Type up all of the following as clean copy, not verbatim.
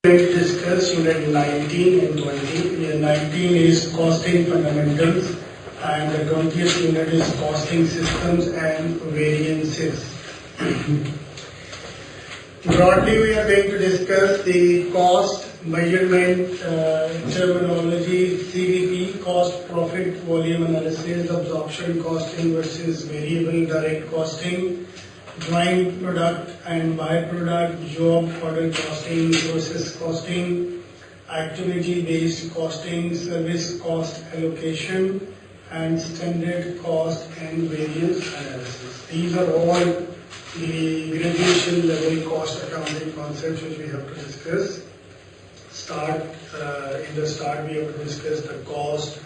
We discuss unit 19 and 20. Unit 19 is costing fundamentals and the 20th unit is costing systems and variances. Broadly, we are going to discuss the cost measurement terminology, CPA, cost, profit, volume analysis, absorption costing versus variable direct costing, joint product and byproduct, job order costing, process costing, activity-based costing, service cost allocation, and standard cost and variance analysis. These are all the graduation level cost accounting concepts which we have to discuss. In the start we have to discuss the cost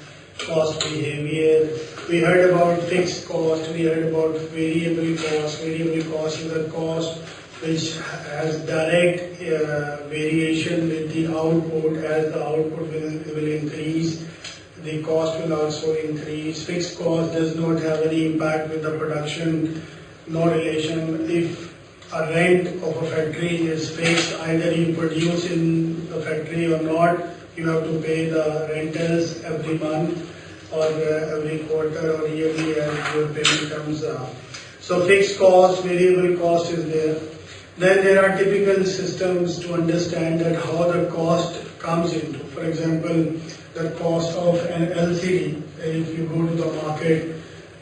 behavior. We heard about fixed cost, we heard about variable cost. Variable cost is a cost which has direct variation with the output. As the output will increase, the cost will also increase. Fixed cost does not have any impact with the production, no relation. If a rent of a factory is fixed, either you produce in the factory or not, you have to pay the rentals every month or every quarter or yearly as your payment comes up. So fixed cost, variable cost is there. Then there are typical systems to understand that how the cost comes into. For example, the cost of an LCD. If you go to the market,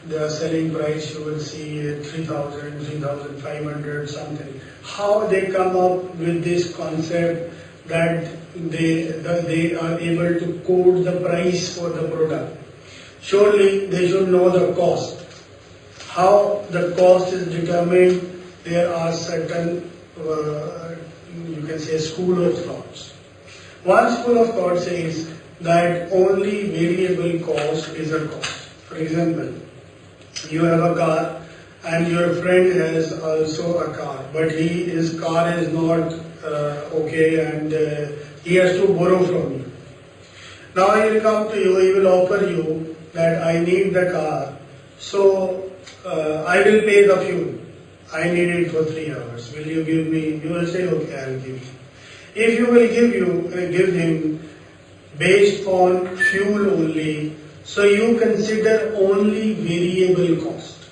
the selling price you will see 3,000, 3,500 something. How they come up with this concept that they are able to quote the price for the product? Surely they should know the cost. How the cost is determined, there are certain, you can say, school of thoughts. One school of thought says that only variable cost is a cost. For example, you have a car and your friend has also a car, but his car is not okay and he has to borrow from you. Now he will come to you, he will offer you that I need the car, so I will pay the fuel. I need it for 3 hours. Will you give me? You will say, okay, I will give you. If you will give him based on fuel only, so you consider only variable cost.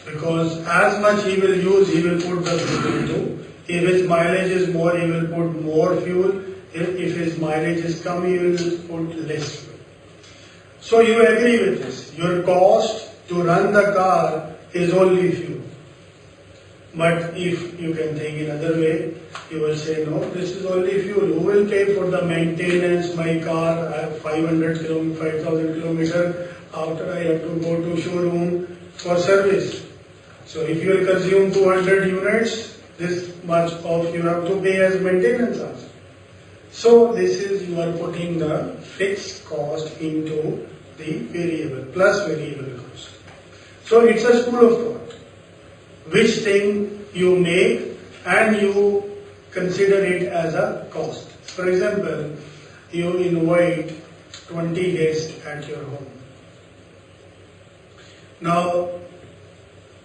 Because as much he will use, he will put the fuel into. If his mileage is more, he will put more fuel. If his mileage is come, he will put less fuel. So you agree with this. Your cost to run the car is only fuel. But if you can think in another way, you will say, no, this is only fuel. Who will pay for the maintenance? My car, I have 5,000 kilometers. After I have to go to showroom for service. So if you will consume 200 units, this much of you have to pay as maintenance also. So this is, you are putting the fixed cost into the variable, plus variable cost. So it's a school of thought. Which thing you make and you consider it as a cost. For example, you invite 20 guests at your home. Now,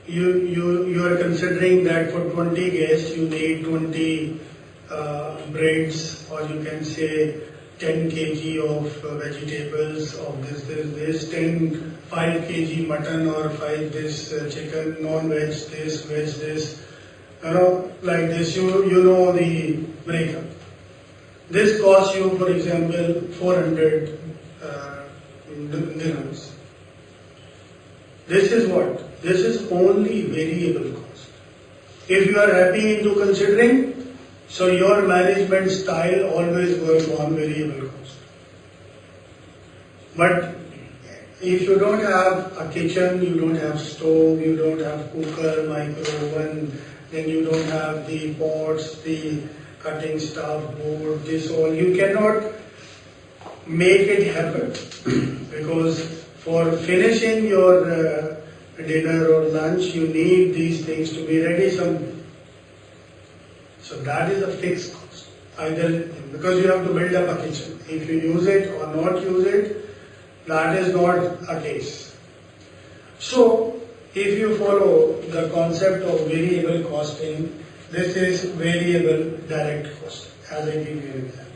you are considering that for 20 guests you need 20 breads, or you can say 10 kg of vegetables of this, 5 kg mutton or 5 this chicken, non-veg this, veg this, like this, you know the breakup. This costs you, for example, 400 dirhams. This is what? This is only variable cost. If you are happy into considering, so your management style always works on variable cost. But if you don't have a kitchen, you don't have stove, you don't have cooker, micro oven, then you don't have the pots, the cutting stuff, board, this all, you cannot make it happen. Because for finishing your dinner or lunch, you need these things to be ready somewhere. So that is a fixed cost. Either because you have to build up a kitchen. If you use it or not use it, that is not a case. So if you follow the concept of variable costing, This is variable direct cost, as I give you an example.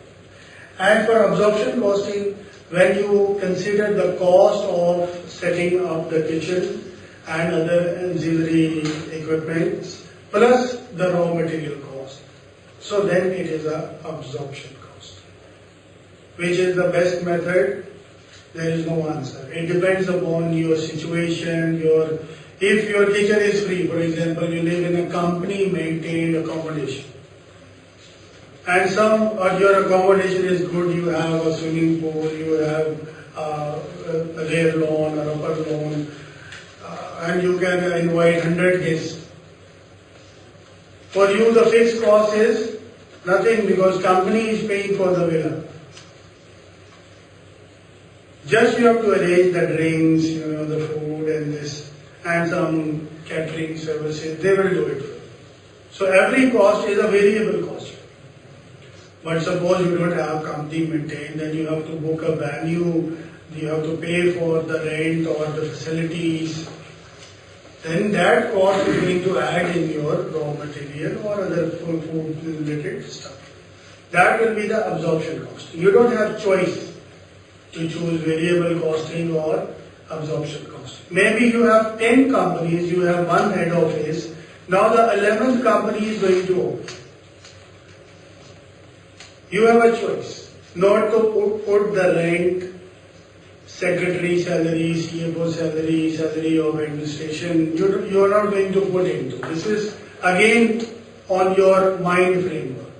And for absorption costing, when you consider the cost of setting up the kitchen and other auxiliary equipment plus the raw material cost, so then it is a absorption cost. Which is the best method? There is no answer. It depends upon your situation, if your kitchen is free, for example, you live in a company maintained accommodation. And your accommodation is good, you have a swimming pool, you have a rear lawn or upper lawn, and you can invite 100 guests. For you the fixed cost is nothing because company is paying for the villa. Just you have to arrange the drinks, the food and this, and some catering services, they will do it. So every cost is a variable cost. But suppose you don't have company maintained, then you have to book a venue, you have to pay for the rent or the facilities. Then that cost is going to add in your raw material or other food related stuff. That will be the absorption cost. You don't have choice to choose variable costing or absorption cost. Maybe you have 10 companies, you have one head office. Now the 11th company is going to open. You have a choice not to put the rent, secretary salary, CFO salary, salary of administration. You are not going to put into. This is again on your mind framework.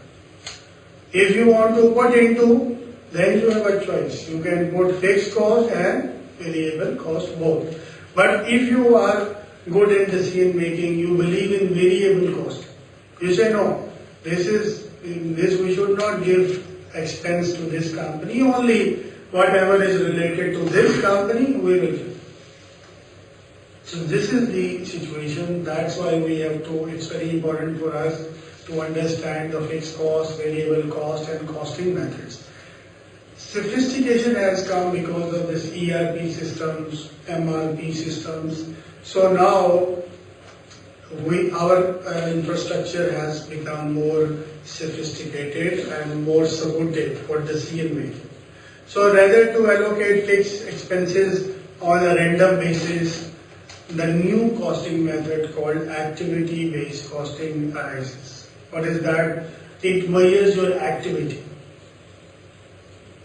If you want to put into, then you have a choice. You can put fixed cost and variable cost both. But if you are good in decision making, you believe in variable cost. You say no, we should not give expense to this company, only whatever is related to this company we will give. So this is the situation. That's why it's very important for us to understand the fixed cost, variable cost and costing methods. Sophistication has come because of this ERP systems, MRP systems. So now our infrastructure has become more sophisticated and more supportive for decision making. So rather to allocate fixed expenses on a random basis, the new costing method called activity-based costing arises. What is that? It measures your activity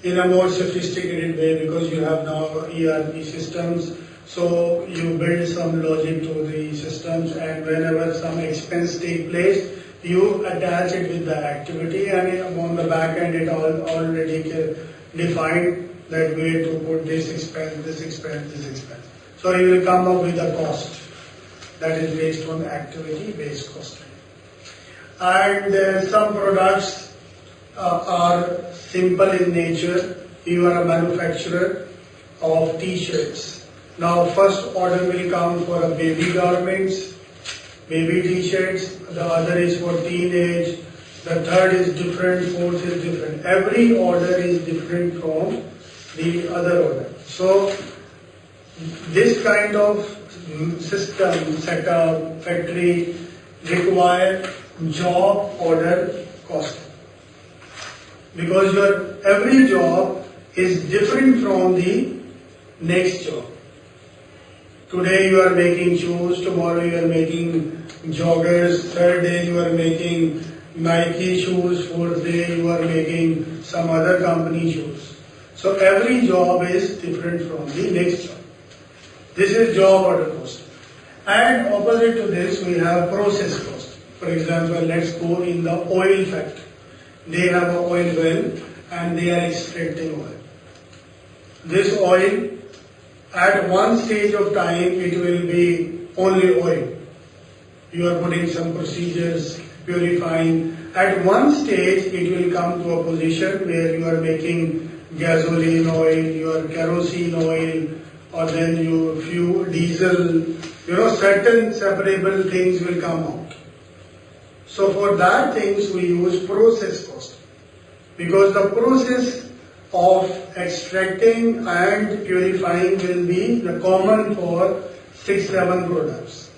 in a more sophisticated way because you have now ERP systems. So you build some logic to the systems, and whenever some expense take place, you attach it with the activity, and on the back end it already defined that way to put this expense, this expense, this expense. So you will come up with a cost that is based on activity-based costing. And some products are simple in nature. You are a manufacturer of T-shirts. Now first order will come for a baby garments, baby T-shirts, the other is for teenage, the third is different, fourth is different. Every order is different from the other order. So this kind of system, setup, factory require job order costing. Because every job is different from the next job. Today you are making shoes, tomorrow you are making joggers, third day you are making Nike shoes, fourth day you are making some other company shoes. So every job is different from the next job. This is job order cost. And opposite to this we have process cost. For example, let's go in the oil factory. They have an oil well and they are extracting oil. This oil, at one stage of time, it will be only oil. You are putting some procedures, purifying. At one stage, it will come to a position where you are making gasoline oil, your kerosene oil, or then few diesel, certain separable things will come out. So for that things we use process cost. Because the process of extracting and purifying will be the common for 6-7 products.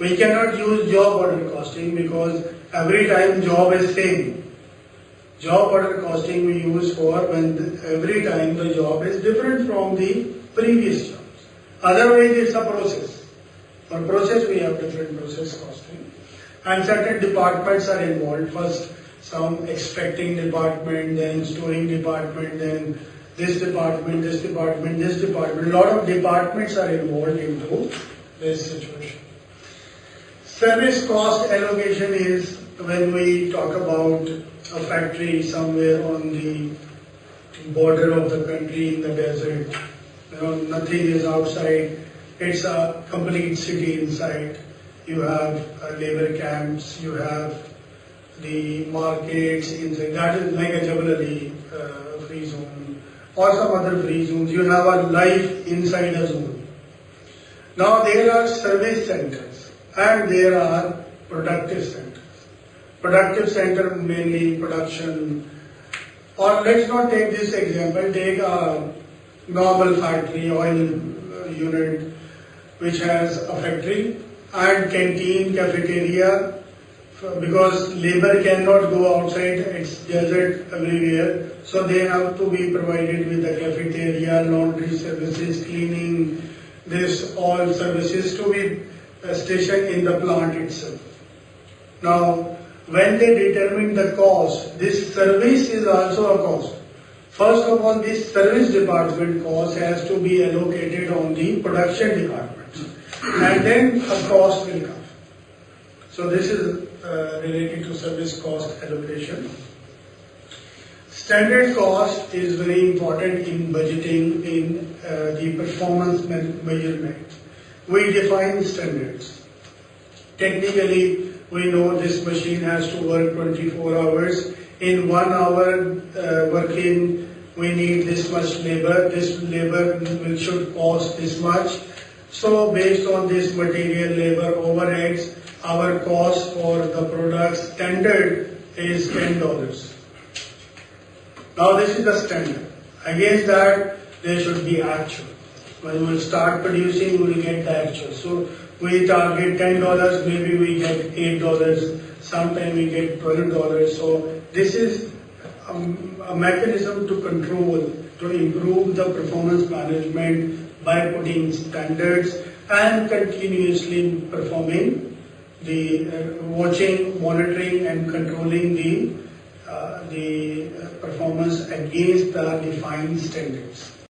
We cannot use job order costing because every time job is same. Job order costing we use for when every time the job is different from the previous jobs. Otherwise it's a process. For process we have different process costing. And certain departments are involved. First some expecting department, then storing department, then this department, this department, this department. A lot of departments are involved into this situation. Service cost allocation is when we talk about a factory somewhere on the border of the country in the desert. Nothing is outside. It's a complete city inside. You have labor camps, you have the markets inside. That is like a Jabal Ali free zone or some other free zones. You have a life inside a zone. Now there are service centers and there are productive centers. Productive center mainly production, or let's not take this example, take a normal factory, oil unit which has a factory and canteen, cafeteria, because labor cannot go outside, it's desert everywhere, so they have to be provided with the cafeteria, laundry services, cleaning, this all services to be stationed in the plant itself. Now, when they determine the cost, this service is also a cost. First of all, this service department cost has to be allocated on the production department, and then a cost will come. So this is related to service cost allocation. Standard cost is very important in budgeting, in the performance measurement. We define standards. Technically, we know this machine has to work 24 hours. In 1 hour working, we need this much labor. This labor should cost this much. So based on this material, labor, overheads, our cost for the product standard is $10. Now this is the standard. Against that, there should be actual. When we start producing, we will get the actual. So we target $10, maybe we get $8, sometimes we get $12. So this is a mechanism to control, to improve the performance management by putting standards and continuously performing the watching, monitoring and controlling the performance against the defined standards.